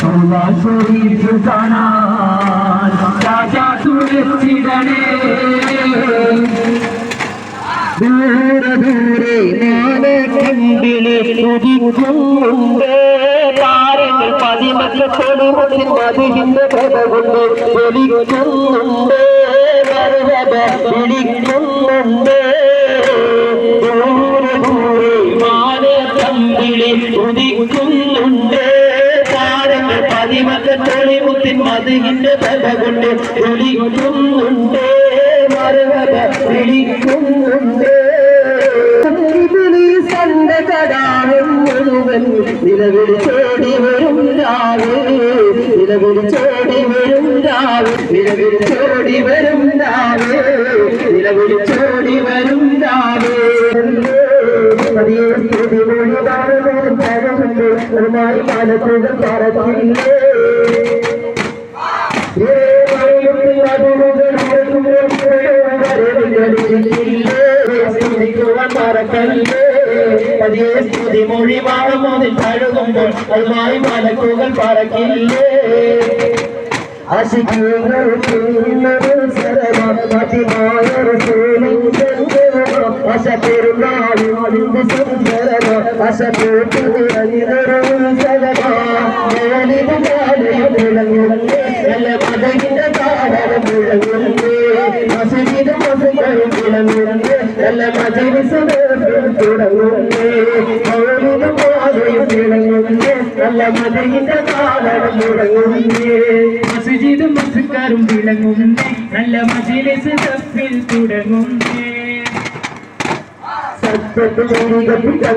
ഷരീഫ് കാണാൻ രാജാ തുളച്ചിടണേ ദൂരെ ദൂരെ നാളെ കണ്ടിലെ തുതിക്കുന്നുണ്ട് താരങ്ങൾ പതിമക്ക കൊടുമുട്ടിൻ മതിന്റെ കഥ കൊണ്ട് ഒലിക്കുന്നുണ്ട് വിളിക്കുന്നുണ്ട് ദൂരെ ദൂരെ നാളെ കണ്ടിലെ തുതിക്കുന്നുണ്ട് താരങ്ങൾ പതിമക്ക കൊടുമുട്ടിൻ മതിന്റെ കഥ കൊണ്ട് ഒലിക്കുന്നുണ്ട് വിളിക്കുന്നുണ്ട് കടാവും മുഴുവൻ നിലവിളിച്ചോടി വരും രാവ് നിലവിളിച്ചോടി വരും രാവ് നിലവിളിച്ചോടി വരും രാവ് നിലവിളിച്ചോടി വരും രാവ് പതിയെ സ്തുതി മൊഴിമായി മനസ്സുകൾ പറച്ചില്ലേ പതിയെ സ്തുതി മൊഴി വാഴുമതിൽ കഴുകുമ്പോൾ അതുമായി മലക്കുകൾ പറക്കില്ലേ നല്ല മതകിന്റെ താരം മുഴങ്ങുന്നേ മസീദ് മസകളും വിളങ്ങുന്നേ നല്ല മജലിസ് തുടങ്ങുന്നേ മൗലിദും പാതയും വിളങ്ങുന്നേ നല്ല മതകിന്റെ താരം മുഴങ്ങുന്നേ മസ്ജിദും മസ്കാരും വിളങ്ങുന്നേ നല്ല മജലിസ് തപ്പിൽ തുടങ്ങുന്നേ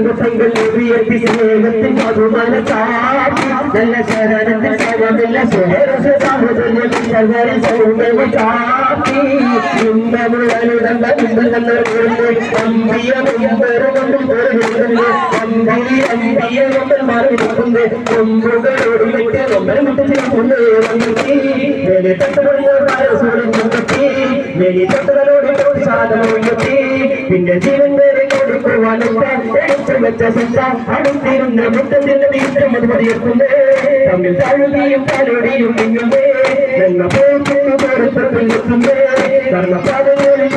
തങ്കങ്ങൾ ഉയർത്തി സ്നേഹത്തിൽ മധുമല ചാപ്പി നല്ല ശരണത്തിൽ ശരണമില്ല സാഹോദര്യം സർവര സൗമ്യവ ചാപ്പി അമ്പിയ അമ്പിയ നമ്മൾ മറിയുന്നത് കൊമ്പുകളോട് വിട്ട് നമ്മൾ മുട്ടിച്ചിട്ടുണ്ട് വേലി തട്ടുകളോട് വേലി തട്ടുകളോട് സാധനമുണ്ടെത്തി പിന്നെ ജീവൻ വേറെ കൊടുക്കുവാനെടുത്ത് വെച്ച സത്ത അടുത്തിരുന്ന മുത്തത്തിന്റെ വീട്ടം അത് മതിയെത്തുന്നേ തമ്മിൽ താഴുകയും താലോടിയും നിങ്ങുന്നേ നല്ല പോക്കുന്നു കൊടുത്തെത്തുന്നേ കർമ്മപാദങ്ങളിൽ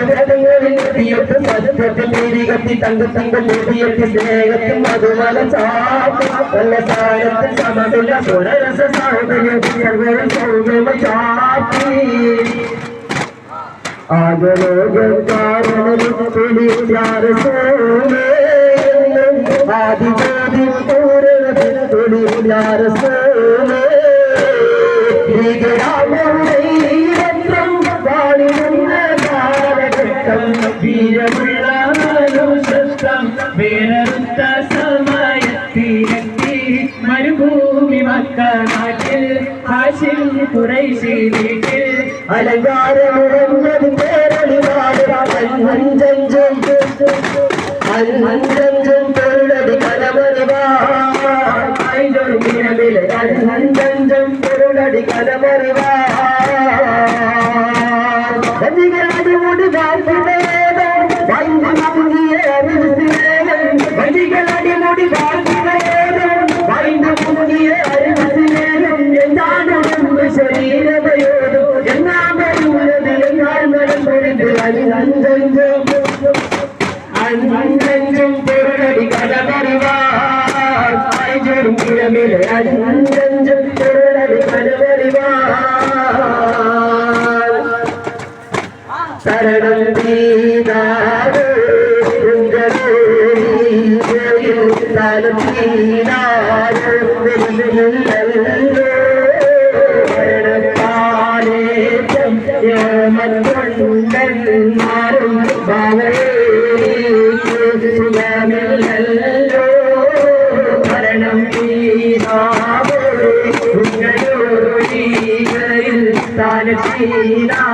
വേദങ്ങളിൽ എത്തിയിട്ട് സത്യത്തിൽ നീതികത്തി തങ്കത്തങ്കം നീതിയെത്തി സ്നേഹത്തിൽ മധുമല ചാപ്പി നല്ല സാരത്തിൽ സമതുല സ്വരരസ സാഹചര്യം സർവരും സൗമ്യമ ചാപ്പി ആദിജോതി വേറെടുത്ത സമയത്തിലെത്തി മരുഭൂമി മക്ക നാട്ടിൽ ഹാഷിം ഖുറൈശി വീട്ടിൽ അലങ്കാരമുറങ്ങും അഞ്ചഞ്ചും പൊരുളടി കലമറിവാഞ്ചഞ്ചും പൊരുളടി കലമറിവാടിമുടി വണ്ടികളടിമുടി മുങ്ങിയ അറിവസിലേലും എന്താണും ശരീരതയോടും എന്നാമരുള്ളത് എന്നാൽ മരം പൊഴിത് അഞ്ചഞ്ചും പൊരുളടി കലമറിവാടും കിഴമിലെ അഞ്ചഞ്ചും പൊരുളടി കലമറിവാ ശരണം തീരാറ് ും ഭരണം താനീരാ